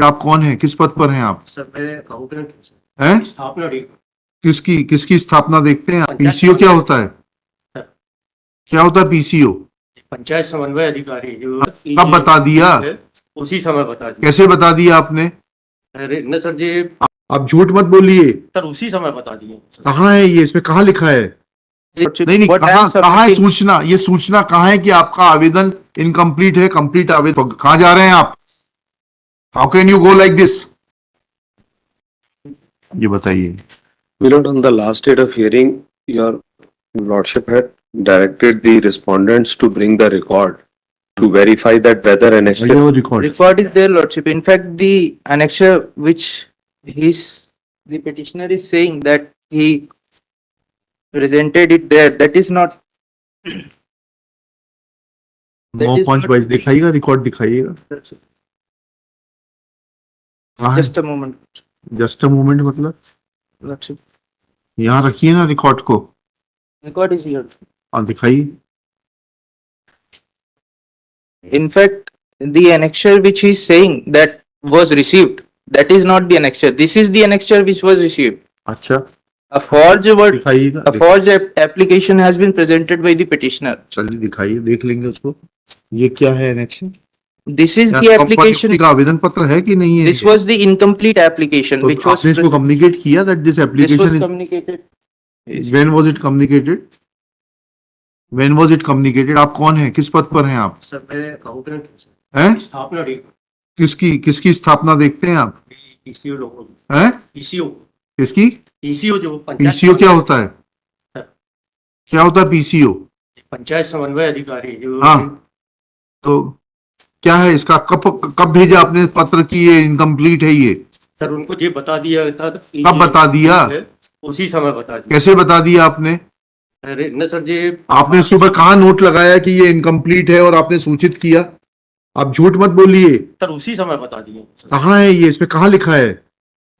आप कौन है, किस पद पर हैं आप? सर मैं अकाउंटेंट हैं? स्थापना डी किसकी स्थापना देखते हैं? पंचायत पीसीओ क्या होता है? सर, क्या होता है पीसीओ? पंचायत समन्वय अधिकारी जो कब बता दिया? उसी समय बता दिया। कैसे बता दिया आपने? अरे न सर जी, आप झूठ मत बोलिए। सर उसी समय बता दिए। कहाँ है ये, इसमें कहाँ लिखा है? नहीं, कहाँ है सूचना? ये सूचना कहाँ है कि आपका आवेदन इनकम्प्लीट है, कंप्लीट आवेदन? कहाँ जा रहे हैं आप? How can you go like this? ये बताइए। My lord, on the last date of hearing, your lordship had directed the respondents to bring the record to verify that whether an ये वो record Record is there, Lordship. In fact, the annexure which the petitioner is saying that he presented it there, that is not. 9/5 दिखाइएगा, record दिखाइएगा। कहाँ है? Just a moment, just a moment मतलब Lordship. यहाँ रखिए ना record को। Record is here. हाँ दिखाइए। In fact, the annexure which he is saying that was received, that is not the annexure. This is the annexure which was received. अच्छा A forged word, दिखाइएगा। a forged application has been presented by the petitioner. चलिए दिखाइए, देख लेंगे उसको। ये क्या है annexation? This is the application. का आवेदन पत्र है कि नहीं है? This was the incomplete application तो which was. आपने इसको कम्युनिकेट किया that this This was application is communicated. when was it communicated? When was it communicated? आप कौन है, किस पद पर हैं आप? सर मैं अकाउंटेंट हैं? स्थापना डी किसकी स्थापना देखते हैं आप? पीसीओ लोगों हैं? पीसीओ किसकी? पीसीओ जो पीसीओ क्या होता है? क्या होता है पीसीओ? पंचायत समन्वय अधिकारी जो हाँ। तो क्या है इसका? कब भेजा आपने पत्र की ये इनकम्प्लीट है ये? सर उनको ये बता दिया था। कब बता दिया? उसी समय बता दिया। कैसे बता दिया आपने? अरे न सर जी, आपने इसके ऊपर कहाँ नोट लगाया कि ये इनकम्प्लीट है और आपने सूचित किया? आप झूठ मत बोलिए। सर उसी समय बता दिए। कहाँ है ये, इसमें कहाँ लिखा है?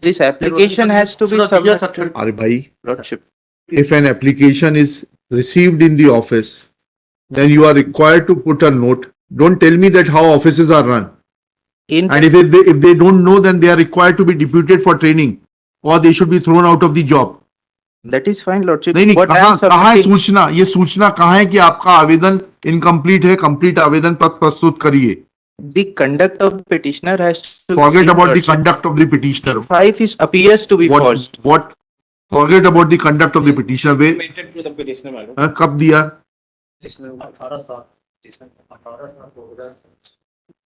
This application has to be submitted. अरे भाई, Lordship. if an application is received in the office, then you are required to put a note. Don't tell me that how offices are run. In And if they don't know, then they are required to be deputed for training, or they should be thrown out of the job. that is fine, Lordship. नहीं, What I am कहाँ है submitting, सूचना? ये सूचना कहाँ है कि आपका आवेदन इनकम्प्लीट है, कंप्लीट आवेदन पत्र प्रस्तुत करिए। the conduct of the petitioner has to. Forget about the Lordship. conduct of the petitioner. 5 is appears to be forged. What? Forget about the conduct of the petitioner. to the petitioner, madam. कब दिया?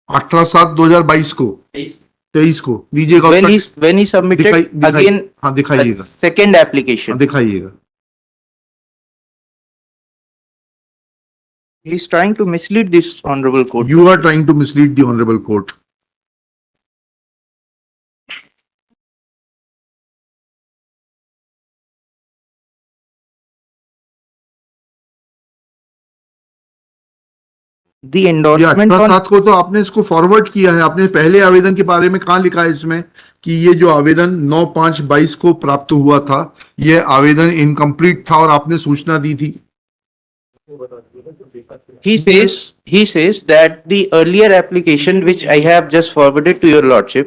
18/7/2022 को, 23 को दीजिएगा। When he submitted again हाँ दिखाइएगा, second application, हाँ दिखाइएगा। he is trying to mislead this honorable court. You are trying to mislead the honorable court. The ये endorsement on 18/7 को तो आपने इसको फॉरवर्ड किया है। आपने पहले आवेदन के बारे में कहाँ लिखा है इसमें कि ये जो आवेदन 9/5/22 को प्राप्त हुआ था, ये आवेदन इनकम्प्लीट था और आपने सूचना दी थी। he says that the earlier application which I have just forwarded to your lordship,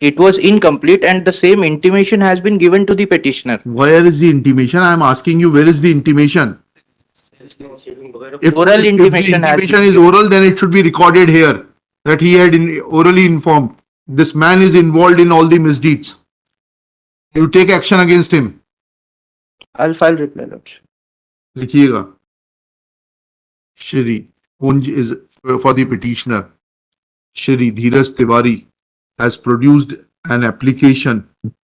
it was incomplete and the same intimation has been given to the petitioner. Where is the intimation? I am asking you, where is the intimation? If Oral if intimation the has intimation been is oral, then it should be recorded here that he had orally informed. This man is involved in all the misdeeds. You take action against him. I'll file reply, lordship. लिखिएगा। Shri Kunj is for the petitioner. Shri Dheeraj Tiwari has produced an application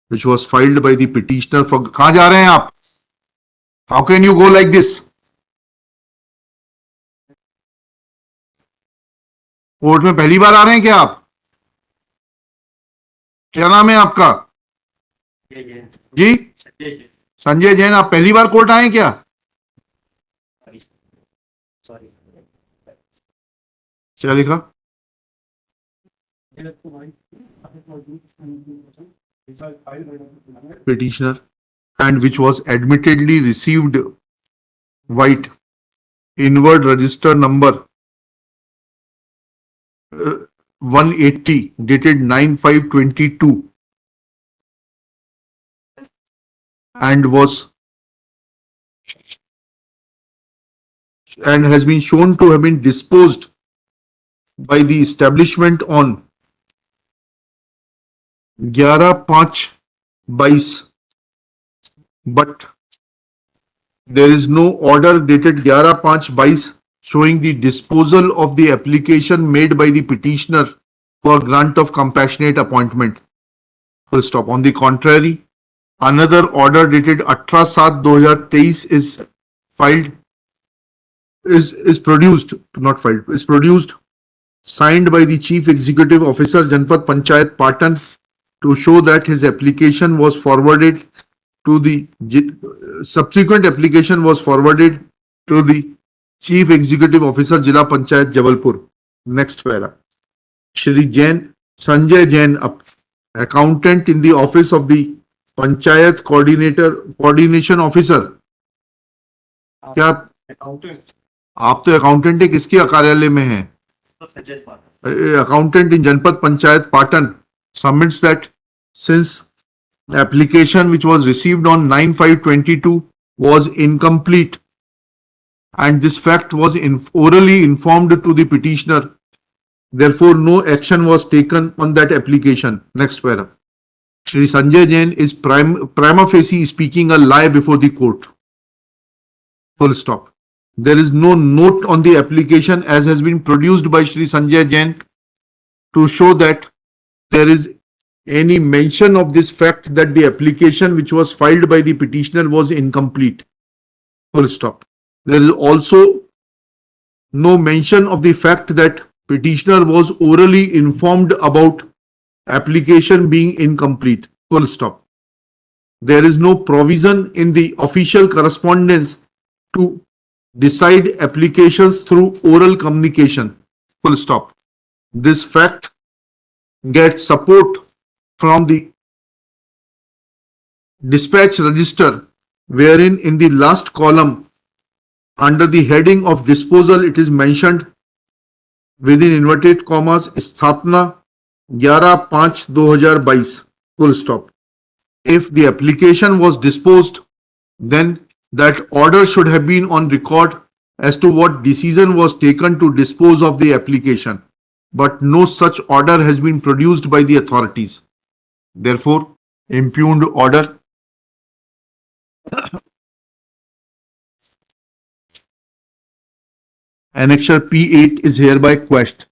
which was filed by the petitioner for. कहाँ जा रहे हैं आप? How can you go like this? Court में पहली बार आ रहे हैं क्या आप? क्या नाम है आपका? जी संजय जैन। आप पहली बार कोर्ट आए हैं क्या? क्या लिखा? Petitioner and which was admittedly received white inward register number 180 dated 9/5/22 and has been shown to have been disposed by the establishment on 11/5/22, but there is no order dated 11/5/22 showing the disposal of the application made by the petitioner for grant of compassionate appointment. Full stop. On the contrary, another order dated 18/7/2023 is filed, is produced, not filed, is produced, signed by the Chief Executive Officer, Janpat Panchayat Patan, to show that his application was forwarded to the subsequent application was forwarded to the Chief Executive Officer, Jila Panchayat, Jabalpur. Next para. Shri Jain, Sanjay Jain, accountant in the office of the Panchayat Coordination Officer. क्या आप तो accountant है, किसके कार्यालय में है? Accountant in Janpat Panchayat Patan submits that since the application which was received on 9/5/22 was incomplete and this fact was orally informed to the petitioner, therefore no action was taken on that application. Next para. Shri Sanjay Jain is prima facie speaking a lie before the court. Full stop. There is no note on the application as has been produced by Shri Sanjay Jain to show that there is any mention of this fact that the application which was filed by the petitioner was incomplete. Full stop. There is also no mention of the fact that petitioner was orally informed about application being incomplete. Full stop. There is no provision in the official correspondence to decide applications through oral communication. Full stop. This fact gets support from the dispatch register, wherein in the last column under the heading of disposal it is mentioned within inverted commas Sthapna 11/5/2022. Full stop. If the application was disposed, then that order should have been on record as to what decision was taken to dispose of the application, but no such order has been produced by the authorities. Therefore, impugned order Annexure P8 is hereby quashed.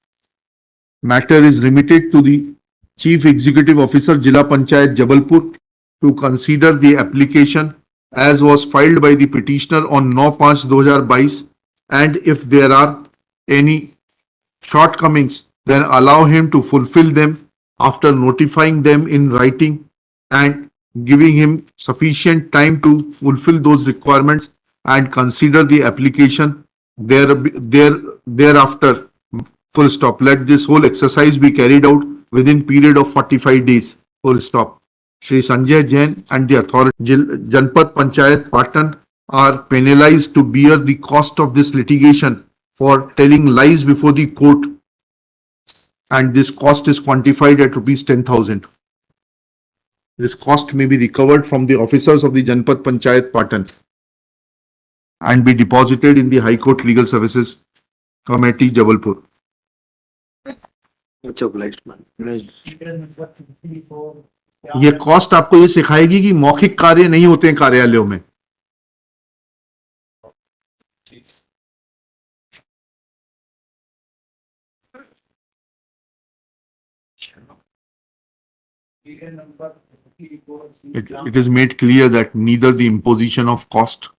Matter is remitted to the Chief Executive Officer, Jila Panchayat, Jabalpur, to consider the application as was filed by the petitioner on 9/5/2022, and if there are any shortcomings, then allow him to fulfill them after notifying them in writing and giving him sufficient time to fulfill those requirements and consider the application thereafter. Full stop. Let this whole exercise be carried out within period of 45 days. Full stop. Shri Sanjay Jain and the authority Janpat Panchayat Patan are penalized to bear the cost of this litigation for telling lies before the court, and this cost is quantified at rupees 10,000. This cost may be recovered from the officers of the Janpat Panchayat Patan and be deposited in the High Court Legal Services Committee, Jabalpur. Much obliged, man. ये cost आपको ये सिखाएगी कि मौखिक कार्य नहीं होते हैं कार्यालयों में. It is made clear that neither the imposition of cost